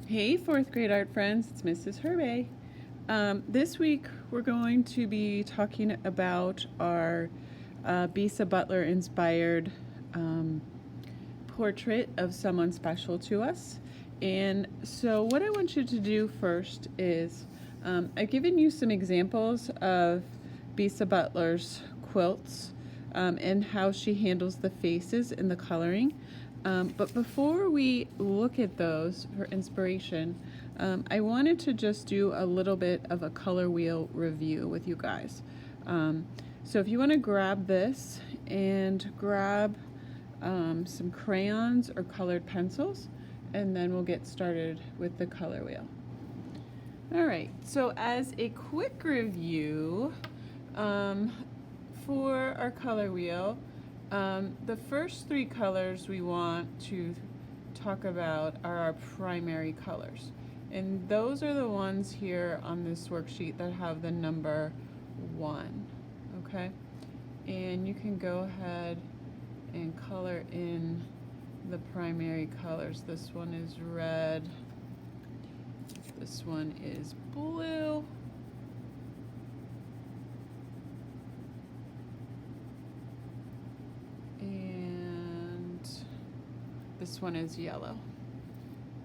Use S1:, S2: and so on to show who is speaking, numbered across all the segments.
S1: Hey, fourth grade art friends, it's Mrs. Herbay. This week we're going to be talking about our Bisa Butler inspired portrait of someone special to us. And so, what I want you to do first is I've given you some examples of Bisa Butler's quilts and how she handles the faces and the coloring. But before we look at those for inspiration, I wanted to just do a little bit of a color wheel review with you guys. So if you want to grab this and grab some crayons or colored pencils, and then we'll get started with the color wheel. All right, so as a quick review for our color wheel, the first three colors we want to talk about are our primary colors. And those are the ones here on this worksheet that have the number 1, okay? And you can go ahead and color in the primary colors. This one is red. This one is blue. This one is yellow.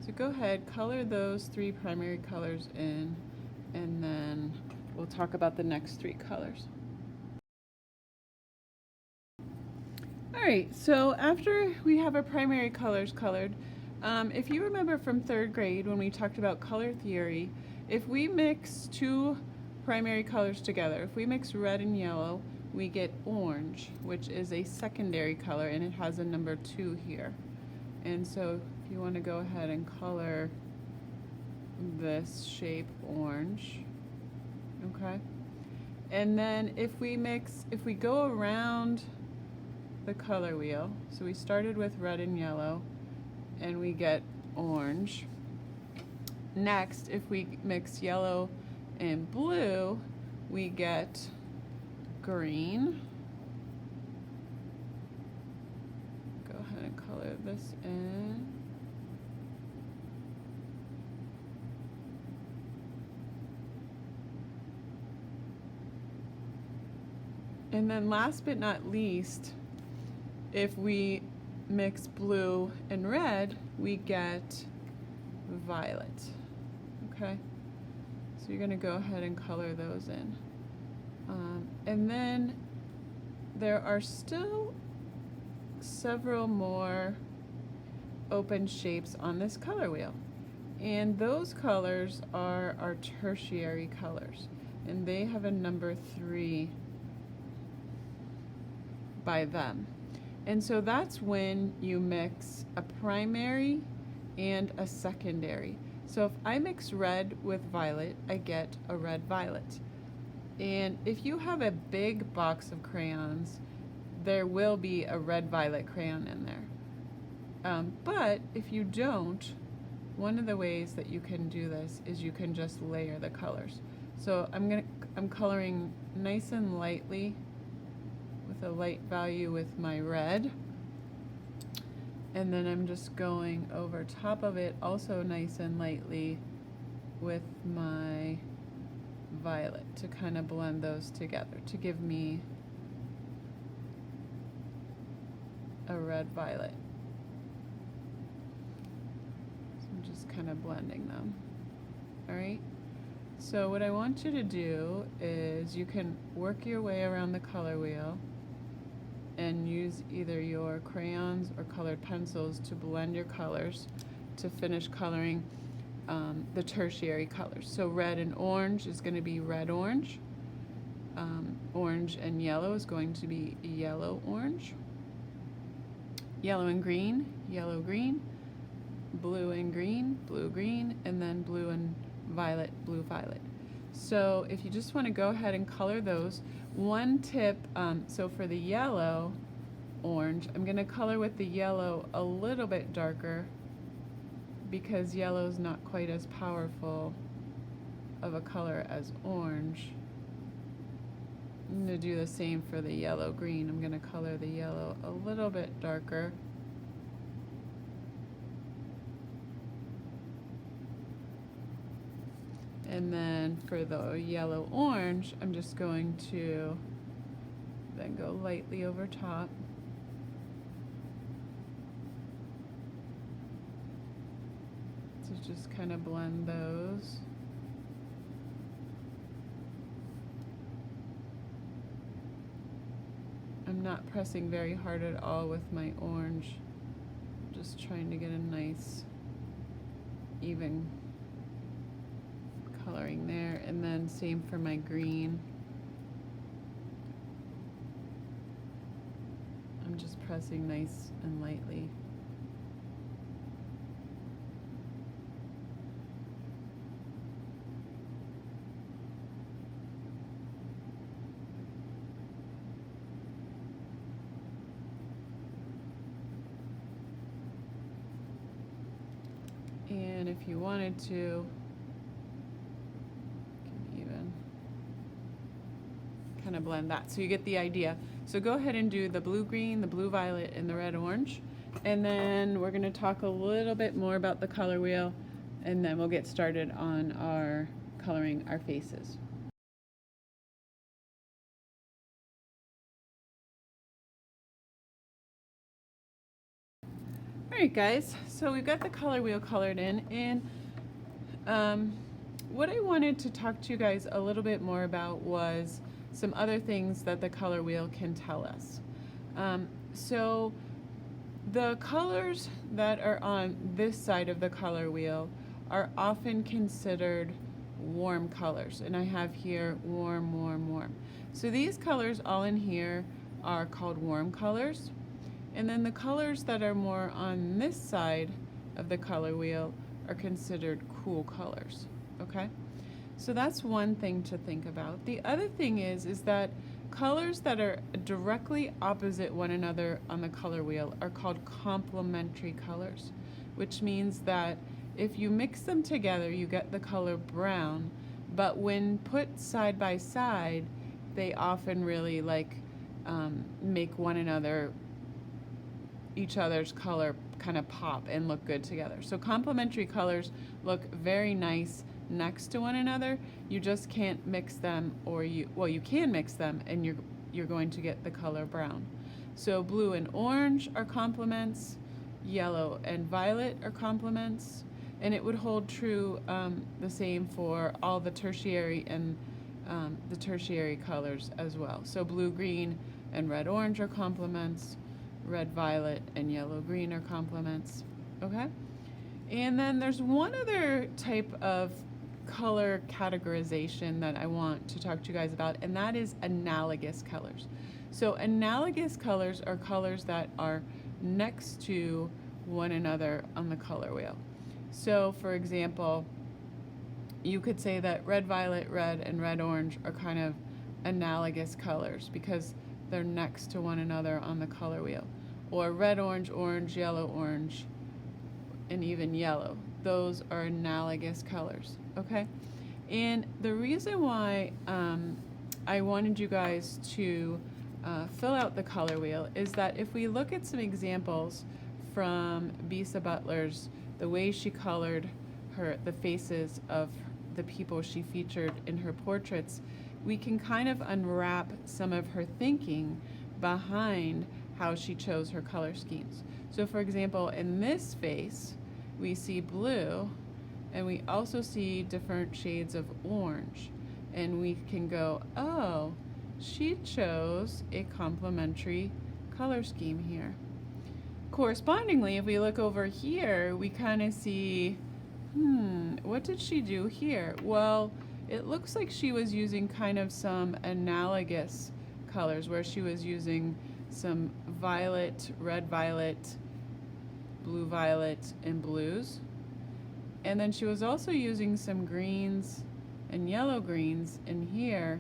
S1: So go ahead, color those 3 primary colors in, and then we'll talk about the next 3 colors. All right, so after we have our primary colors colored, if you remember from 3rd grade when we talked about color theory, if we mix 2 primary colors together, if we mix red and yellow, we get orange, which is a secondary color, and it has a number 2 here. And so if you want to go ahead and color this shape orange, okay? And then if we go around the color wheel, so we started with red and yellow, and we get orange. Next, if we mix yellow and blue, we get green. Color this in. And then last but not least, if we mix blue and red, we get violet. Okay? So you're going to go ahead and color those in. And then there are still several more open shapes on this color wheel, and those colors are our tertiary colors, and they have a number 3 by them. And so that's when you mix a primary and a secondary. So if I mix red with violet, I get a red violet. And if you have a big box of crayons, there will be a red violet crayon in there. But if you don't, one of the ways that you can do this is you can just layer the colors. So I'm coloring nice and lightly with a light value with my red, and then I'm just going over top of it also nice and lightly with my violet to kind of blend those together to give me a red violet. So I'm just kind of blending them. All right, so what I want you to do is you can work your way around the color wheel and use either your crayons or colored pencils to blend your colors to finish coloring the tertiary colors. So red and orange is going to be red-orange. Orange and yellow is going to be yellow-orange. Yellow and green, yellow-green. Blue and green, blue-green. And then blue and violet, blue-violet. So if you just want to go ahead and color those, one tip, so for the yellow orange, I'm going to color with the yellow a little bit darker because yellow is not quite as powerful of a color as orange. I'm going to do the same for the yellow green. I'm going to color the yellow a little bit darker. And then for the yellow orange, I'm just going to then go lightly over top. To just kind of blend those. I'm not pressing very hard at all with my orange. I'm just trying to get a nice even coloring there, and then same for my green. I'm just pressing nice and lightly. And if you wanted to, you can even kind of blend that so you get the idea. So go ahead and do the blue-green, the blue-violet, and the red-orange. And then we're going to talk a little bit more about the color wheel, and then we'll get started on our coloring our faces. Alright guys, so we've got the color wheel colored in, and what I wanted to talk to you guys a little bit more about was some other things that the color wheel can tell us. So the colors that are on this side of the color wheel are often considered warm colors, and I have here warm, warm, warm. So these colors all in here are called warm colors. And then the colors that are more on this side of the color wheel are considered cool colors, okay? So that's one thing to think about. The other thing is that colors that are directly opposite one another on the color wheel are called complementary colors, which means that if you mix them together, you get the color brown, but when put side by side, they often really make one another each other's color kind of pop and look good together. So complementary colors look very nice next to one another. You just can't mix them, or you can mix them and you're going to get the color brown. So blue and orange are complements, yellow and violet are complements, and it would hold true the same for all the tertiary and the tertiary colors as well. So blue, green, and red, orange are complements. Red, violet, and yellow, green are complements, okay? And then there's one other type of color categorization that I want to talk to you guys about, and that is analogous colors. So analogous colors are colors that are next to one another on the color wheel. So for example, you could say that red, violet, red, and red, orange are kind of analogous colors because they're next to one another on the color wheel. Or red, orange, orange, yellow, orange, and even yellow. Those are analogous colors, okay? And the reason why I wanted you guys to fill out the color wheel is that if we look at some examples from Bisa Butler's, the way she colored the faces of the people she featured in her portraits, we can kind of unwrap some of her thinking behind how she chose her color schemes. So for example, in this face, we see blue, and we also see different shades of orange. And we can go, oh, she chose a complementary color scheme here. Correspondingly, if we look over here, we kind of see, what did she do here? Well, it looks like she was using kind of some analogous colors where she was using some violet, red violet, blue violet, and blues. And then she was also using some greens and yellow greens in here.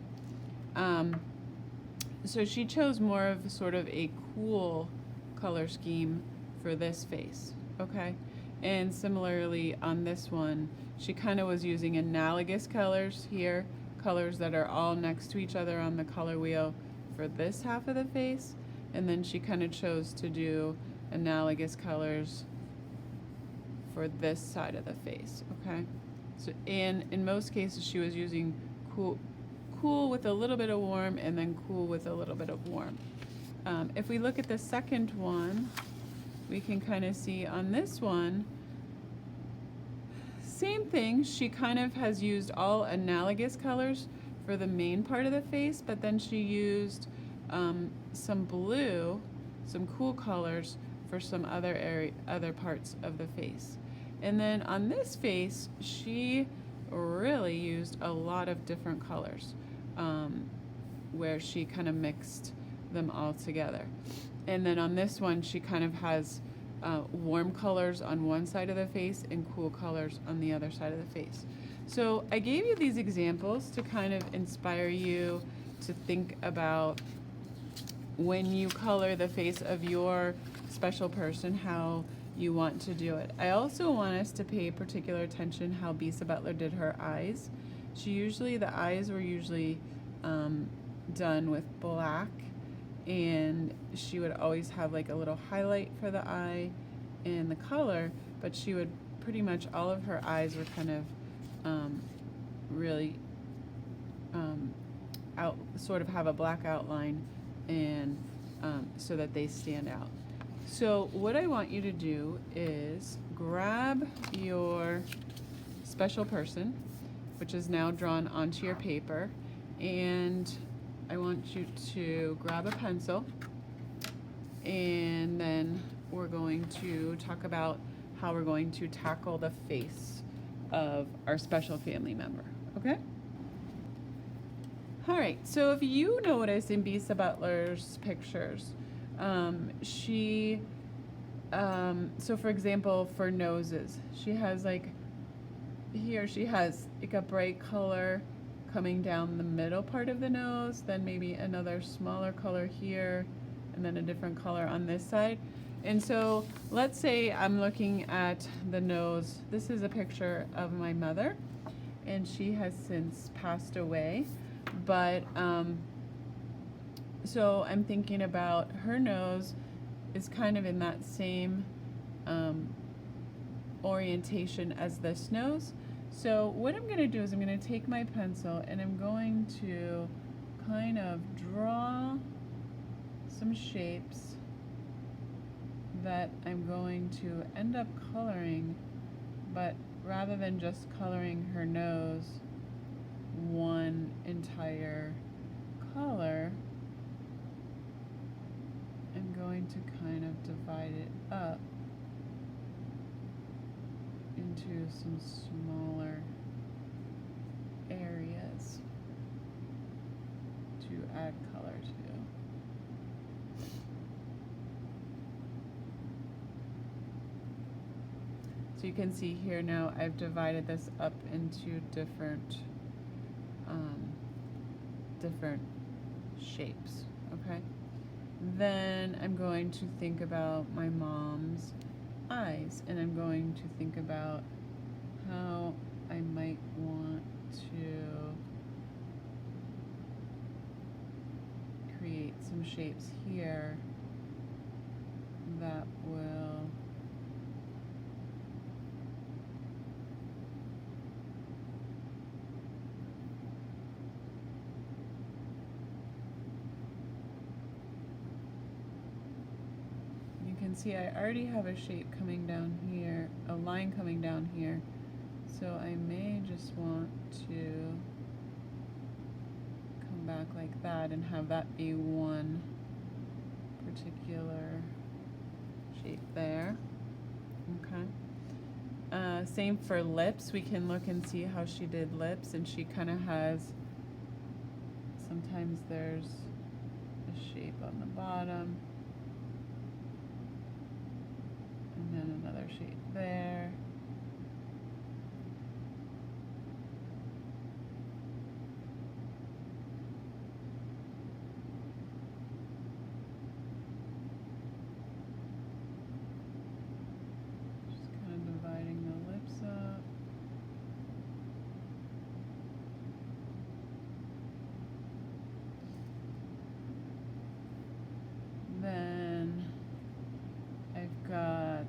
S1: So she chose more of sort of a cool color scheme for this face, okay? And similarly on this one, she kind of was using analogous colors here, colors that are all next to each other on the color wheel for this half of the face, and then she kind of chose to do analogous colors for this side of the face, okay? So, and in most cases, she was using cool with a little bit of warm, and then cool with a little bit of warm. If we look at the second one, we can kind of see on this one, same thing. She kind of has used all analogous colors for the main part of the face, but then she used some blue, some cool colors for some other parts of the face. And then on this face, she really used a lot of different colors, where she kind of mixed them all together. And then on this one, she kind of has warm colors on one side of the face and cool colors on the other side of the face. So I gave you these examples to kind of inspire you to think about when you color the face of your special person, how you want to do it. I also want us to pay particular attention how Bisa Butler did her eyes. The eyes were usually done with black, and she would always have like a little highlight for the eye and the color, but she would pretty much all of her eyes were kind of really sort of have a black outline, and so that they stand out. So what I want you to do is grab your special person, which is now drawn onto your paper, and I want you to grab a pencil, and then we're going to talk about how we're going to tackle the face of our special family member, okay? All right, so if you notice in Bisa Butler's pictures, so for example, for noses, she has like, here she has like a bright color coming down the middle part of the nose, then maybe another smaller color here, and then a different color on this side. And so let's say I'm looking at the nose. This is a picture of my mother, and she has since passed away. But so I'm thinking about her nose is kind of in that same orientation as this nose. So what I'm going to do is I'm going to take my pencil and I'm going to kind of draw some shapes that I'm going to end up coloring, but rather than just coloring her nose one entire color, I'm going to kind of divide it up into some smaller areas to add color to. So you can see here now I've divided this up into different shapes, okay? Then I'm going to think about my mom's eyes, and I'm going to think about how I might want to create some shapes here that will see I already have a shape coming down here, a line coming down here, so I may just want to come back like that and have that be one particular shape there, okay? Same for lips. We can look and see how she did lips, and she kind of has, sometimes there's a shape on the bottom, and then another shape there. Just kind of dividing the lips up. Then I've got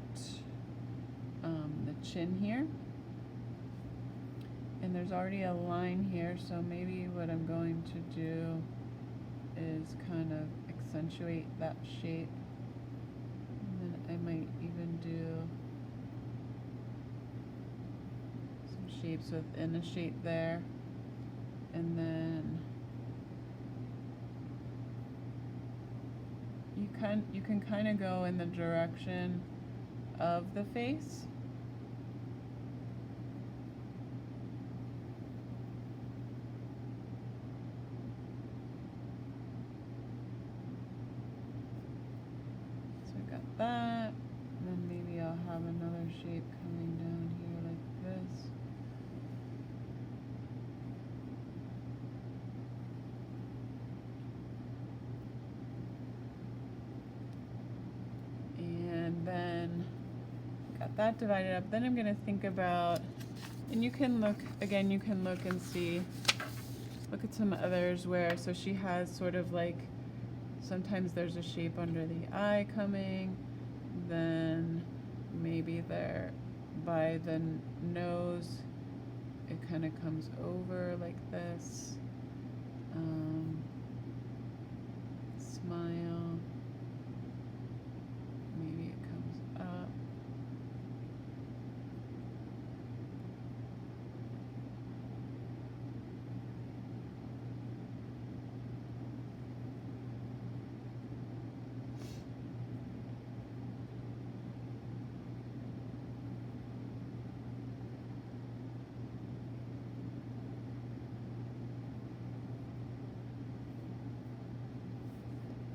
S1: the chin here. there's already a line here, so maybe what I'm going to do is kind of accentuate that shape. And then I might even do some shapes within a shape there. And then you can kind of go in the direction of the face. So I got that, and then maybe I'll have another shape coming down here like this. And then got that divided up. Then I'm going to think about, and you can look, again, you can look and see, look at some others where, so she has sort of like, sometimes there's a shape under the eye coming, then maybe there by the nose, it kind of comes over like this. Smile. Maybe it comes up.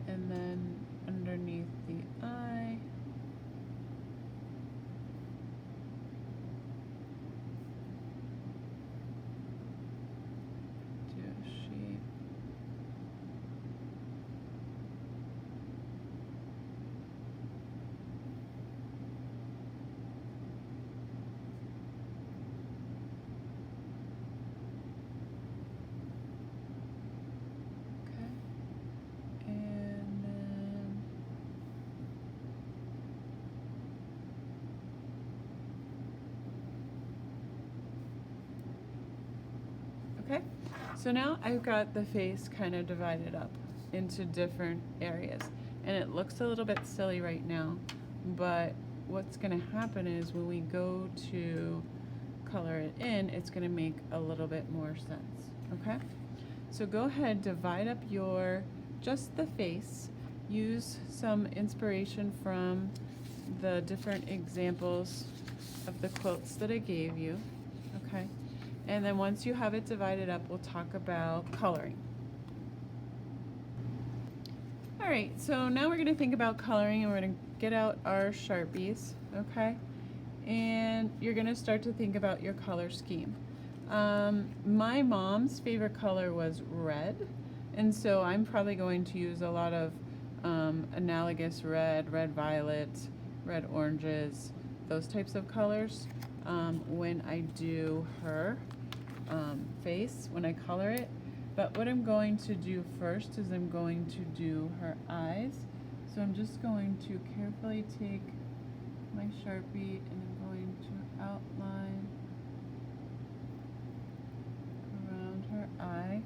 S1: And then underneath the eye, do a shape. Okay, so now I've got the face kind of divided up into different areas, and it looks a little bit silly right now, but what's going to happen is when we go to color it in, it's going to make a little bit more sense. Okay, so go ahead, divide up your just the face, use some inspiration from the different examples of the quilts that I gave you. Okay, and then once you have it divided up, we'll talk about coloring. All right, so now we're going to think about coloring, and we're going to get out our Sharpies, okay? And you're going to start to think about your color scheme. My mom's favorite color was red, and so I'm probably going to use a lot of analogous red, red violet, red oranges, those types of colors when I do her face, when I color it. But what I'm going to do first is I'm going to do her eyes. So I'm just going to carefully take my Sharpie and I'm going to outline around her eye.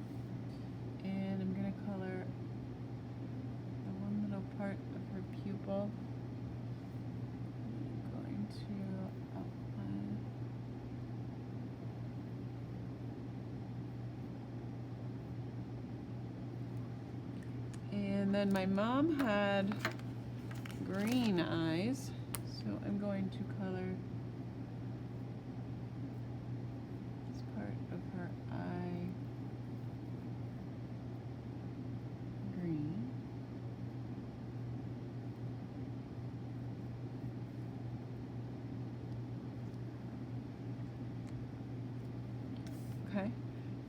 S1: And I'm going to color the one little part of her pupil. I'm going to outline. And then my mom had green eyes, so I'm going to color this part of her eye green. Okay,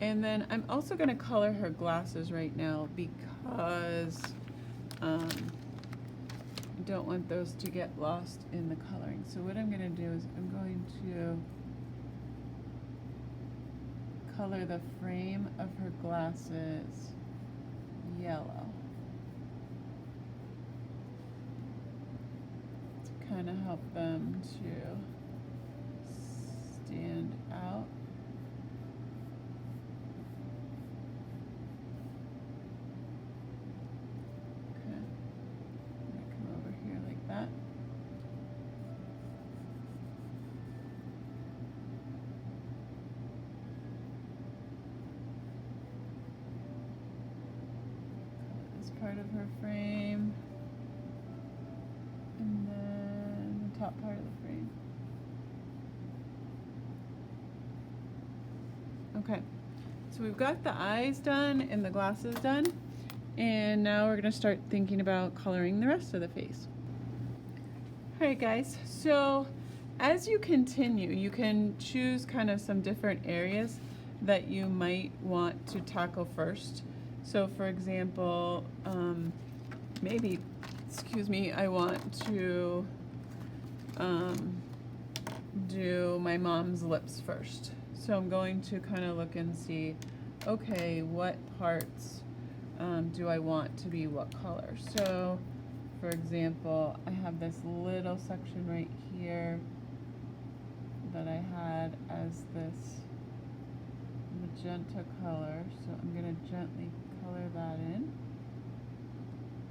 S1: and then I'm also going to color her glasses right now because I don't want those to get lost in the coloring. So what I'm going to do is I'm going to color the frame of her glasses yellow to kind of help them to stand out. part of her frame, and then the top part of the frame. Okay, so we've got the eyes done and the glasses done, and now we're gonna start thinking about coloring the rest of the face. All right, guys, so as you continue, you can choose kind of some different areas that you might want to tackle first. So for example, maybe, I want to do my mom's lips first. So I'm going to kind of look and see, okay, what parts do I want to be what color? So for example, I have this little section right here that I had as this magenta color, so I'm going to gently color that in,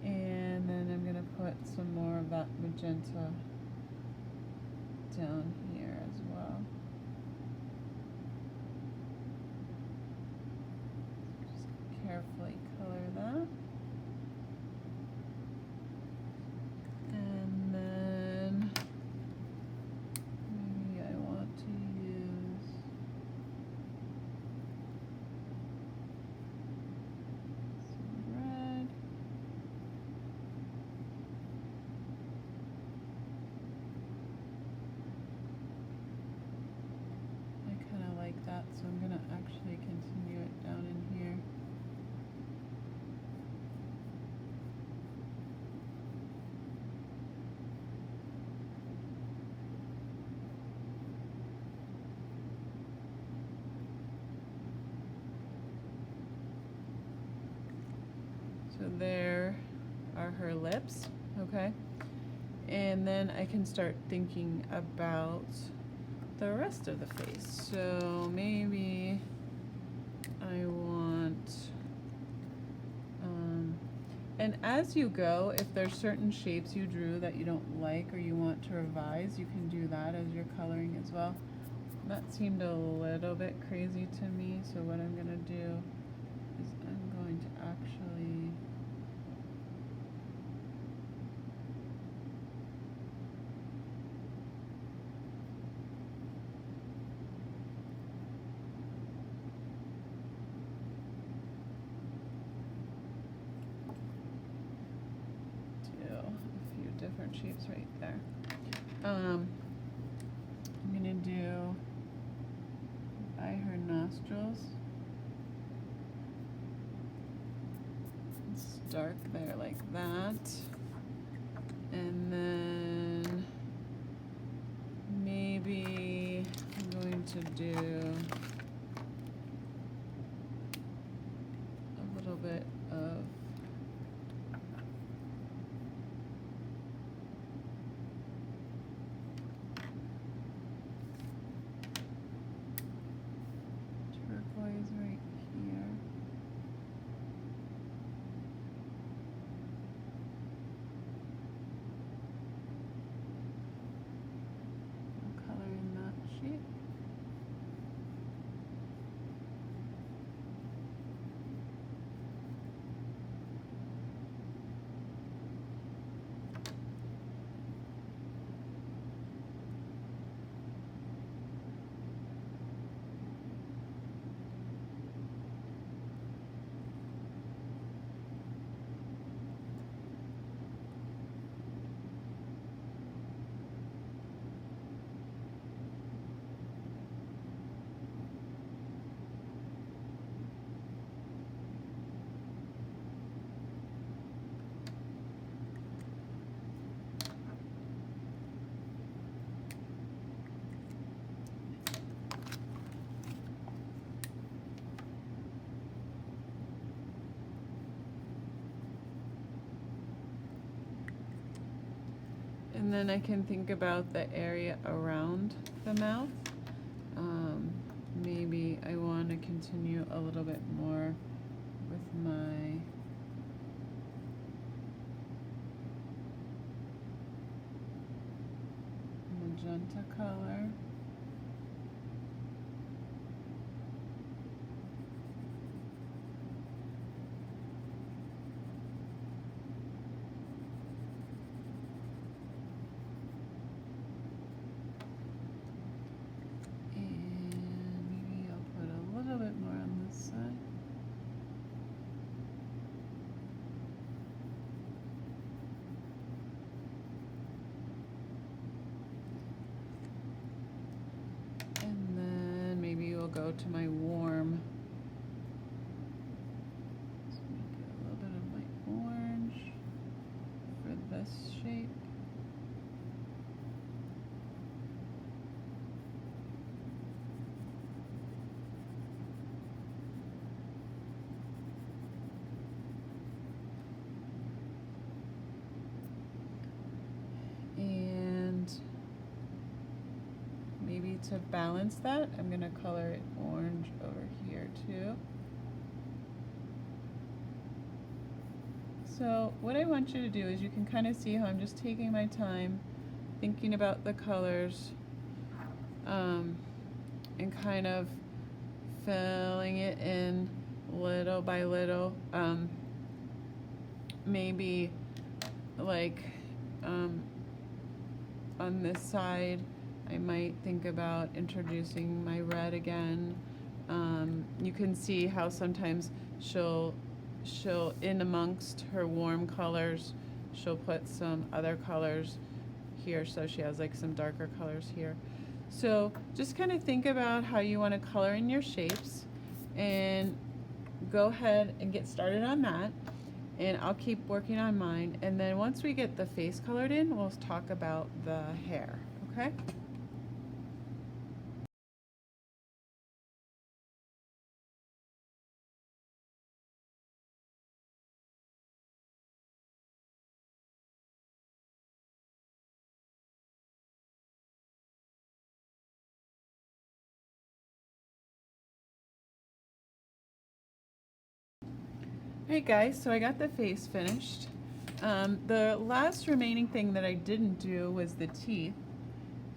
S1: and then I'm going to put some more of that magenta down here as well. Just carefully color that. And then maybe I want to use some red. I kind of like that, so I'm going to actually continue it down in here. So there are her lips, okay? And then I can start thinking about the rest of the face. So maybe I want, and as you go, if there's certain shapes you drew that you don't like or you want to revise, you can do that as you're coloring as well. That seemed a little bit crazy to me, so what I'm gonna do is I'm going to actually different shapes right there. I'm gonna do by her nostrils. It's dark there like that. And then maybe I'm going to do a little bit of turquoise right here. I'll color in that shape. And then I can think about the area around the mouth. Maybe I want to continue a little bit more with my magenta color. go to my warm. So I'm gonna get a little bit of my orange for this shape. And maybe to balance that, I'm going to color it orange over here too. So what I want you to do is you can kind of see how I'm just taking my time thinking about the colors and kind of filling it in little by little. Maybe like on this side, I might think about introducing my red again. You can see how sometimes she'll in amongst her warm colors, she'll put some other colors here, so she has like some darker colors here. So just kind of think about how you want to color in your shapes and go ahead and get started on that. And I'll keep working on mine. And then once we get the face colored in, we'll talk about the hair, okay? Alright guys, so I got the face finished. The last remaining thing that I didn't do was the teeth.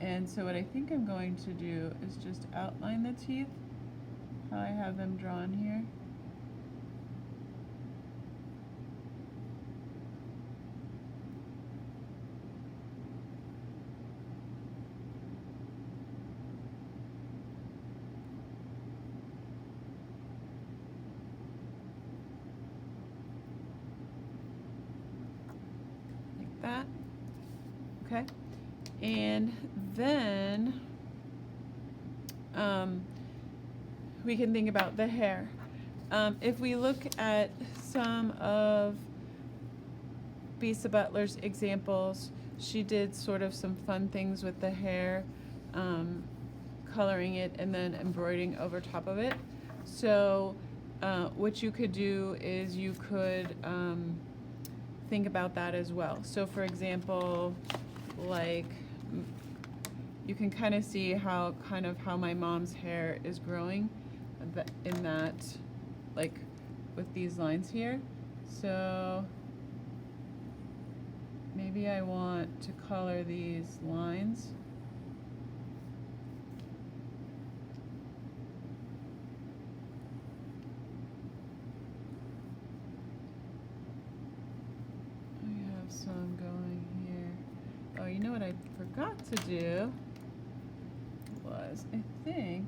S1: And so what I think I'm going to do is just outline the teeth, how I have them drawn here. That. Okay, and then we can think about the hair. If we look at some of Bisa Butler's examples, she did sort of some fun things with the hair, coloring it and then embroidering over top of it. So what you could do is you could think about that as well. So for example, like you can kind of see how my mom's hair is growing in that, like with these lines here. So maybe I want to color these lines. Some going here. Oh, you know what I forgot to do was, I think,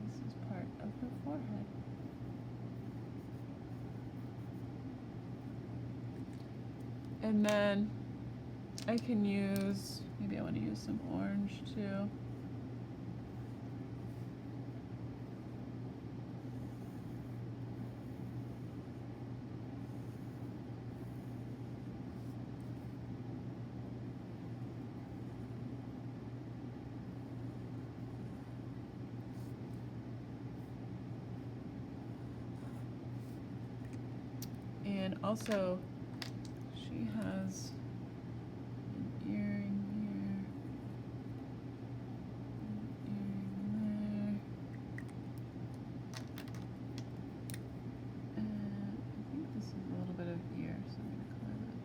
S1: this is part of her forehead. And then I can use, maybe I want to use some orange too. And also, she has an earring here, an earring there, and I think this is a little bit of ear, so I'm going to color that.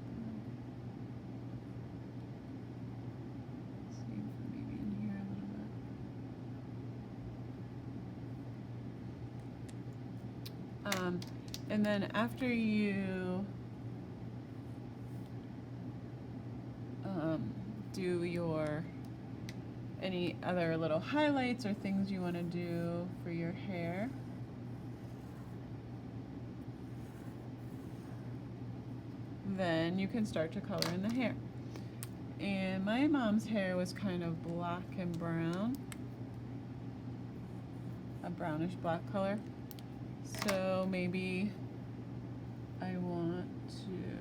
S1: Same for maybe in here a little bit. And then after you do your any other little highlights or things you want to do for your hair, then you can start to color in the hair. And my mom's hair was kind of black and brown. a brownish black color. So maybe I want to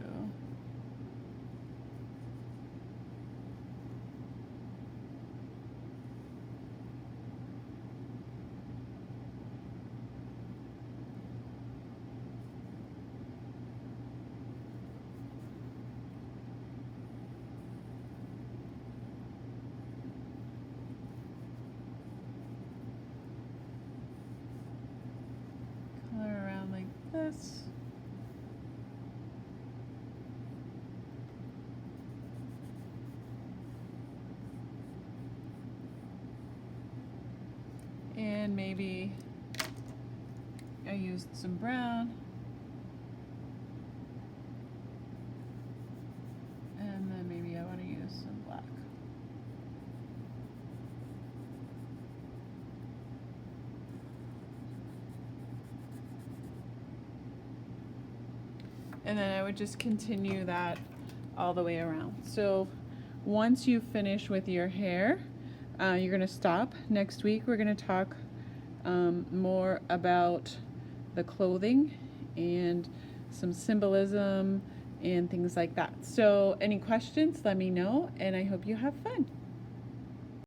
S1: color around like this. And maybe I used some brown. And then maybe I want to use some black. And then I would just continue that all the way around. So once you finish with your hair, you're going to stop. Next week we're going to talk more about the clothing and some symbolism and things like that. So any questions, let me know, and I hope you have fun.